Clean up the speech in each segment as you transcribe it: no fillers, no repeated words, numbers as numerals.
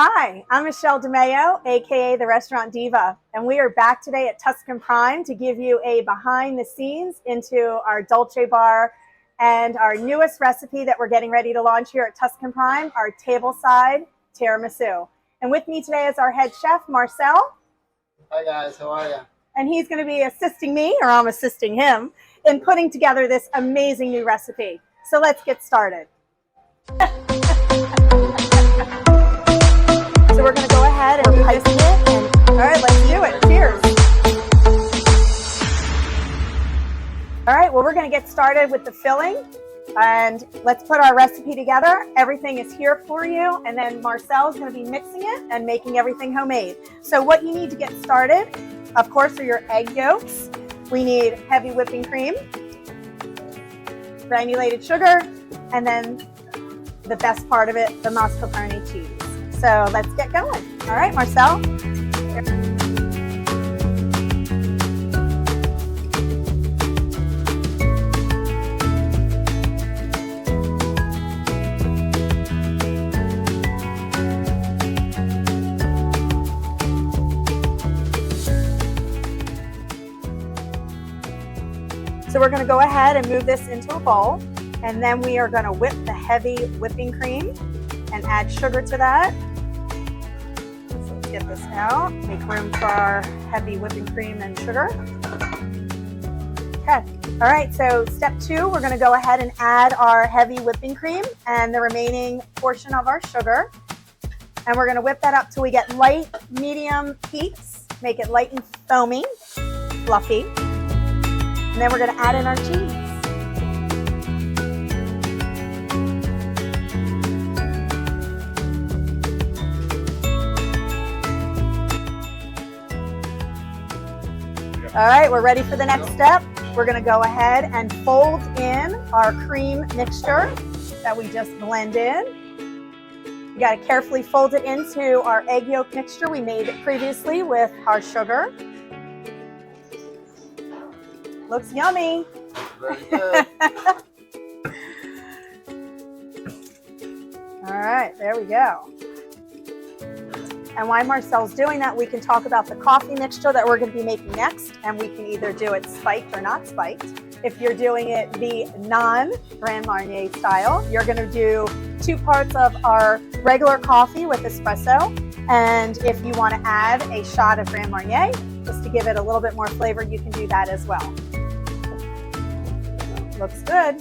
Hi, I'm Michele DiMeo, aka the Restaurant Diva, and we are back today at Tuscan Prime to give you a behind the scenes into our Dolce Bar and our newest recipe that we're getting ready to launch here at Tuscan Prime, our Tableside Tiramisu. And with me today is our head chef, Marcel. Hi guys, how are you? And he's going to be assisting me, or I'm assisting him, in putting together this amazing new recipe. So let's get started. So we're going to go ahead and pipe it. And, all right, let's do it. Cheers. All right, well, we're going to get started with the filling. And let's put our recipe together. Everything is here for you. And then Marcel's going to be mixing it and making everything homemade. So what you need to get started, of course, are your egg yolks. We need heavy whipping cream, granulated sugar, and then the best part of it, the mascarpone cheese. So let's get going. All right, Marcel. So we're going to go ahead and move this into a bowl, and then we are going to whip the heavy whipping cream and add sugar to that. So let's get this out, make room for our heavy whipping cream and sugar. Okay, all right, so step 2, we're going to go ahead and add our heavy whipping cream and the remaining portion of our sugar. And we're going to whip that up till we get light, medium heats, make it light and foamy, fluffy. And then we're going to add in our cheese. All right, we're ready for the next step. We're going to go ahead and fold in our cream mixture that we just blend in. You got to carefully fold it into our egg yolk mixture we made previously with our sugar. Looks yummy. Very good. All right, there we go. And while Marcel's doing that, we can talk about the coffee mixture that we're going to be making next, and we can either do it spiked or not spiked. If you're doing it the non-Grand Marnier style, you're going to do 2 parts of our regular coffee with espresso, and if you want to add a shot of Grand Marnier, just to give it a little bit more flavor, you can do that as well. Looks good.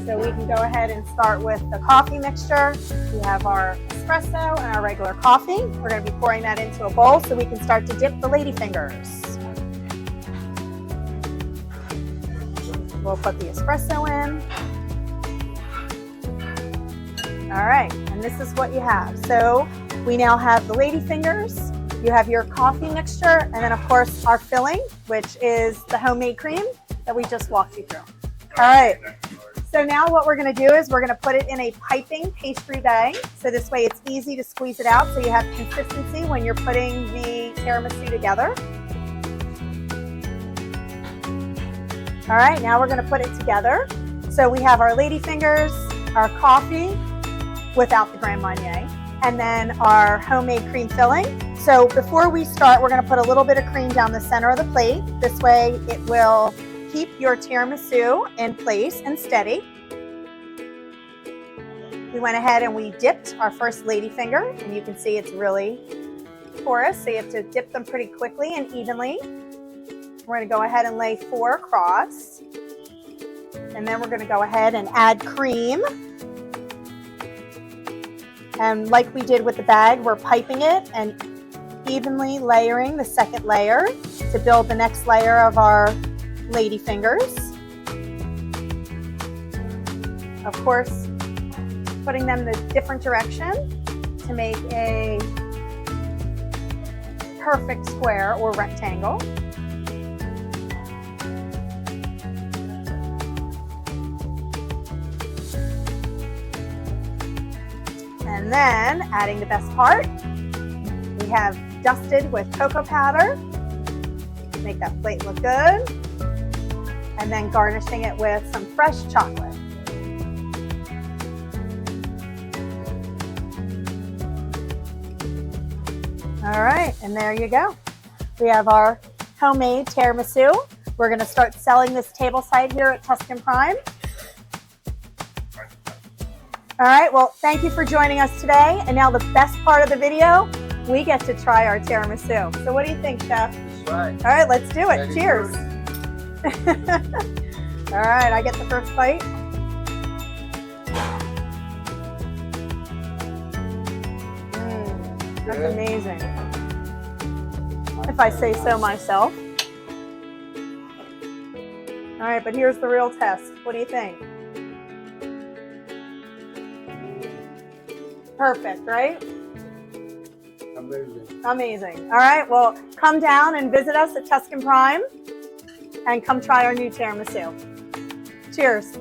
So we can go ahead and start with the coffee mixture. We have our espresso and our regular coffee. We're going to be pouring that into a bowl so we can start to dip the ladyfingers. We'll put the espresso in. All right, and this is what you have. So we now have the ladyfingers. You have your coffee mixture, and then of course our filling, which is the homemade cream that we just walked you through. All right. So now what we're going to do is we're going to put it in a piping pastry bag. So this way it's easy to squeeze it out so you have consistency when you're putting the tiramisu together. All right, now we're going to put it together. So we have our ladyfingers, our coffee without the Grand Marnier, and then our homemade cream filling. So before we start, we're going to put a little bit of cream down the center of the plate. This way it will keep your tiramisu in place and steady. We went ahead and we dipped our first ladyfinger, and you can see it's really porous, so you have to dip them pretty quickly and evenly. We're going to go ahead and lay 4 across, and then we're going to go ahead and add cream. And like we did with the bag, we're piping it and evenly layering the second layer to build the next layer of our ladyfingers. Of course, putting them the different direction to make a perfect square or rectangle. And then adding the best part, we have dusted with cocoa powder. Make that plate look good. And then garnishing it with some fresh chocolate. All right, and there you go. We have our homemade tiramisu. We're going to start selling this tableside here at Tuscan Prime. All right, well, thank you for joining us today. And now the best part of the video, we get to try our tiramisu. So what do you think, Chef? That's right. All right, let's do it. Ready Cheers. All right, I get the first bite. That's Good. amazing. If I say so myself. All right, but here's the real test. What do you think? Perfect, right? Amazing. Amazing. All right, well, come down and visit us at Tuscan Prime and come try our new tiramisu. Cheers.